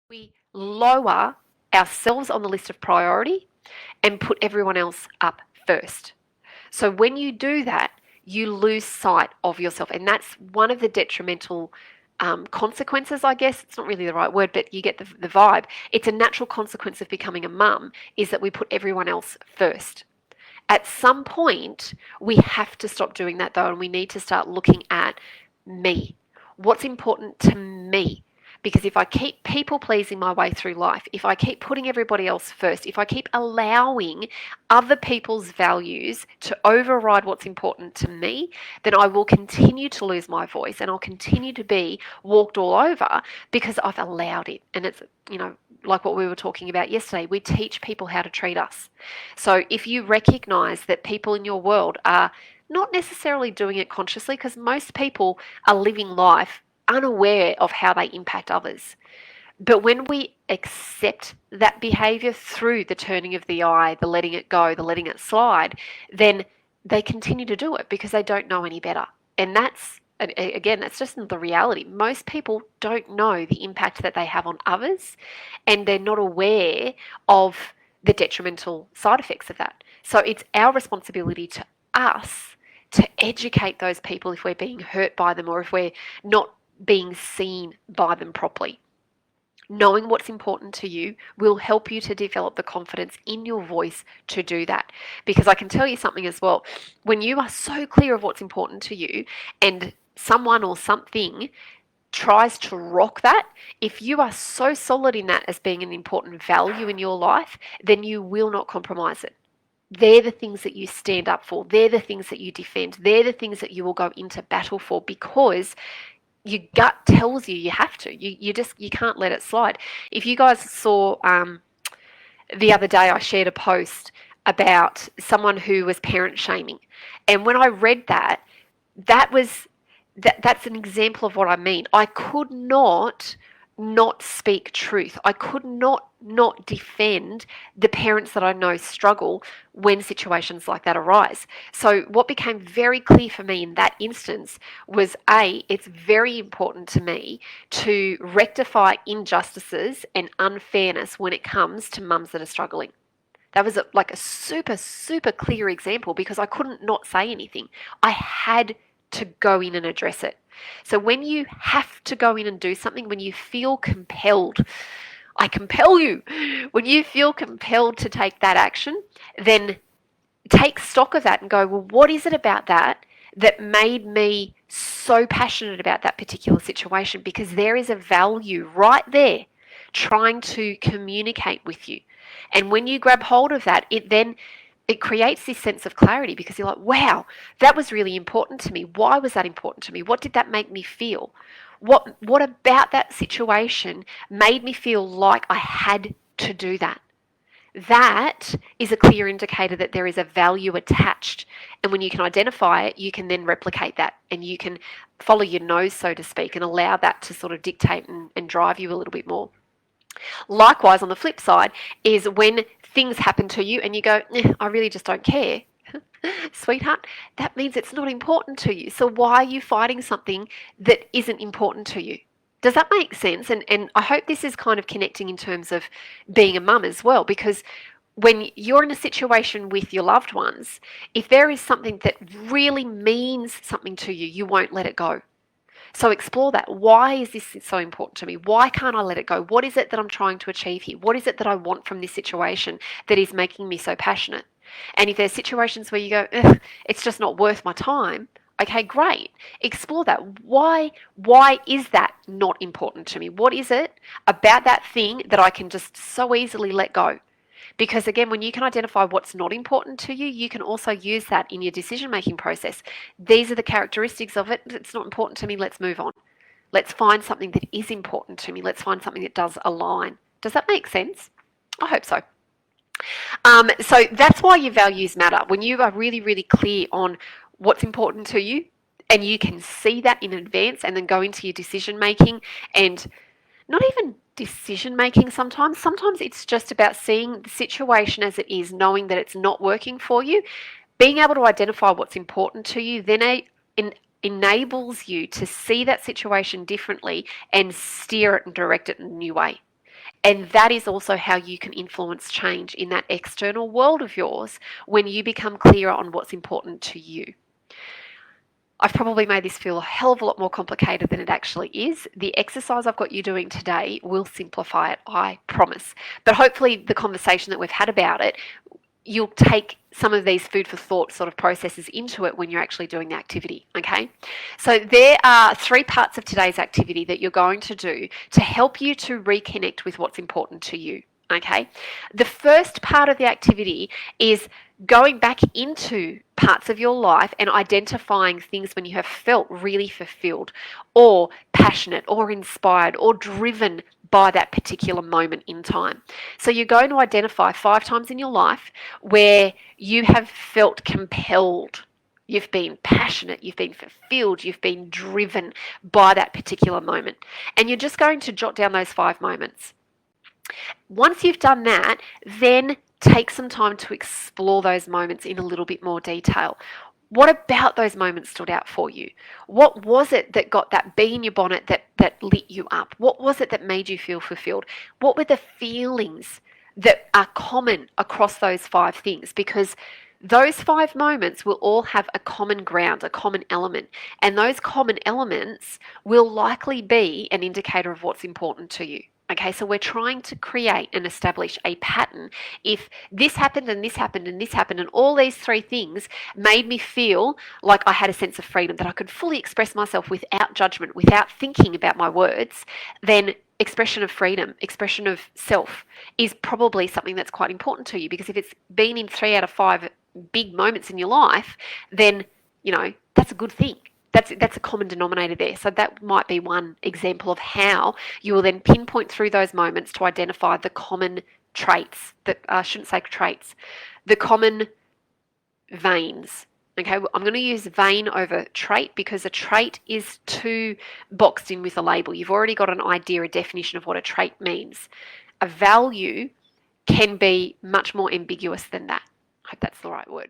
We lower ourselves on the list of priority and put everyone else up first. So when you do that, you lose sight of yourself. And that's one of the detrimental consequences, I guess. It's not really the right word, but you get the vibe. It's a natural consequence of becoming a mum, is that we put everyone else first. At some point, we have to stop doing that though, and we need to start looking at me. What's important to me? Because if I keep people pleasing my way through life, if I keep putting everybody else first, if I keep allowing other people's values to override what's important to me, then I will continue to lose my voice and I'll continue to be walked all over because I've allowed it. And it's, like what we were talking about yesterday, we teach people how to treat us. So if you recognize that people in your world are not necessarily doing it consciously, because most people are living life unaware of how they impact others. But when we accept that behavior through the turning of the eye, the letting it go, the letting it slide, then they continue to do it because they don't know any better. And that's just the reality. Most people don't know the impact that they have on others, and they're not aware of the detrimental side effects of that. So it's our responsibility to us to educate those people if we're being hurt by them or if we're not being seen by them properly. Knowing what's important to you will help you to develop the confidence in your voice to do that. Because I can tell you something as well. When you are so clear of what's important to you and someone or something tries to rock that, if you are so solid in that as being an important value in your life, then you will not compromise it. They're the things that you stand up for. They're the things that you defend. They're the things that you will go into battle for because your gut tells you have to. You can't let it slide. If you guys saw the other day, I shared a post about someone who was parent shaming, and when I read that, that's an example of what I mean. I could not speak truth. I could not defend the parents that I know struggle when situations like that arise. So what became very clear for me in that instance was it's very important to me to rectify injustices and unfairness when it comes to mums that are struggling. That was like a super, super clear example because I couldn't not say anything. I had to go in and address it. So when you have to go in and do something, when you feel compelled, I compel you, when you feel compelled to take that action, then take stock of that and go, well, what is it about that made me so passionate about that particular situation? Because there is a value right there trying to communicate with you. And when you grab hold of that, it creates this sense of clarity because you're like, wow, that was really important to me. Why was that important to me? What did that make me feel? What about that situation made me feel like I had to do that? That is a clear indicator that there is a value attached. And when you can identify it, you can then replicate that and you can follow your nose, so to speak, and allow that to sort of dictate and drive you a little bit more. Likewise, on the flip side, is when things happen to you and you go, I really just don't care. Sweetheart, that means it's not important to you. So why are you fighting something that isn't important to you? Does that make sense? And I hope this is kind of connecting in terms of being a mum as well, because when you're in a situation with your loved ones, if there is something that really means something to you, you won't let it go. So explore that. Why is this so important to me? Why can't I let it go? What is it that I'm trying to achieve here? What is it that I want from this situation that is making me so passionate? And if there's situations where you go, it's just not worth my time, okay, great. Explore that. Why is that not important to me? What is it about that thing that I can just so easily let go? Because again, when you can identify what's not important to you, you can also use that in your decision-making process. These are the characteristics of it. It's not important to me. Let's move on. Let's find something that is important to me. Let's find something that does align. Does that make sense? I hope so. So that's why your values matter. When you are really, really clear on what's important to you and you can see that in advance and then go into your decision-making and not even decision making sometimes. Sometimes it's just about seeing the situation as it is, knowing that it's not working for you. Being able to identify what's important to you then enables you to see that situation differently and steer it and direct it in a new way. And that is also how you can influence change in that external world of yours when you become clearer on what's important to you. I've probably made this feel a hell of a lot more complicated than it actually is. The exercise I've got you doing today will simplify it, I promise. But hopefully, the conversation that we've had about it, you'll take some of these food for thought sort of processes into it when you're actually doing the activity, okay? So there are 3 parts of today's activity that you're going to do to help you to reconnect with what's important to you, okay? The first part of the activity is going back into parts of your life and identifying things when you have felt really fulfilled or passionate or inspired or driven by that particular moment in time. So you're going to identify 5 times in your life where you have felt compelled. You've been passionate, you've been fulfilled, you've been driven by that particular moment. And you're just going to jot down those 5 moments. Once you've done that, then take some time to explore those moments in a little bit more detail. What about those moments stood out for you? What was it that got that bee in your bonnet that lit you up? What was it that made you feel fulfilled? What were the feelings that are common across those 5 things? Because those 5 moments will all have a common ground, a common element, and those common elements will likely be an indicator of what's important to you. Okay, so we're trying to create and establish a pattern. If this happened and this happened and this happened and all these 3 things made me feel like I had a sense of freedom, that I could fully express myself without judgment, without thinking about my words, then expression of freedom, expression of self is probably something that's quite important to you, because if it's been in 3 out of 5 big moments in your life, then, that's a good thing. That's a common denominator there. So that might be one example of how you will then pinpoint through those moments to identify the common traits, that I shouldn't say traits, the common veins. Okay, I'm going to use vein over trait because a trait is too boxed in with a label. You've already got an idea, a definition of what a trait means. A value can be much more ambiguous than that. I hope that's the right word.